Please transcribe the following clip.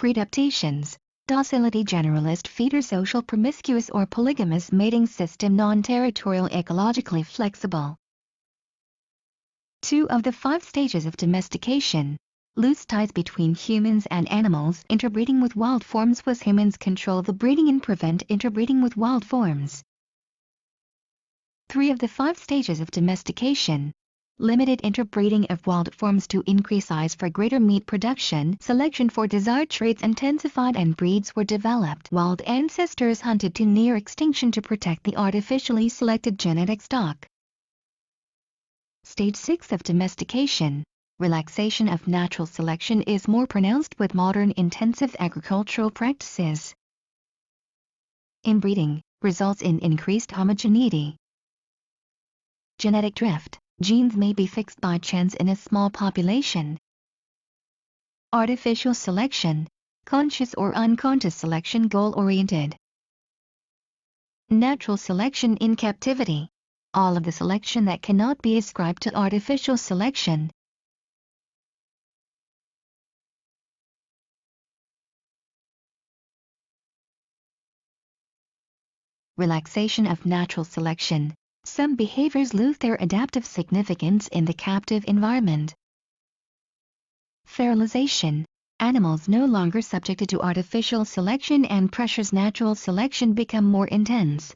Predaptations: docility, generalist feeder, social, promiscuous or polygamous mating system, non-territorial, ecologically flexible. 2 of the 5 stages of domestication. Loose ties between humans and animals. Interbreeding with wild forms was humans control the breeding and prevent interbreeding with wild forms. 3 of the 5 stages of domestication. Limited interbreeding of wild forms to increase size for greater meat production. Selection for desired traits intensified and breeds were developed. Wild ancestors hunted to near extinction to protect the artificially selected genetic stock. Stage 6 of domestication. Relaxation of natural selection is more pronounced with modern intensive agricultural practices. Inbreeding results in increased homogeneity. Genetic drift: genes may be fixed by chance in a small population. Artificial selection: conscious or unconscious selection, goal-oriented. Natural selection in captivity: all of the selection that cannot be ascribed to artificial selection. Relaxation of natural selection: some behaviors lose their adaptive significance in the captive environment. Feralization: animals no longer subjected to artificial selection and pressures natural selection become more intense.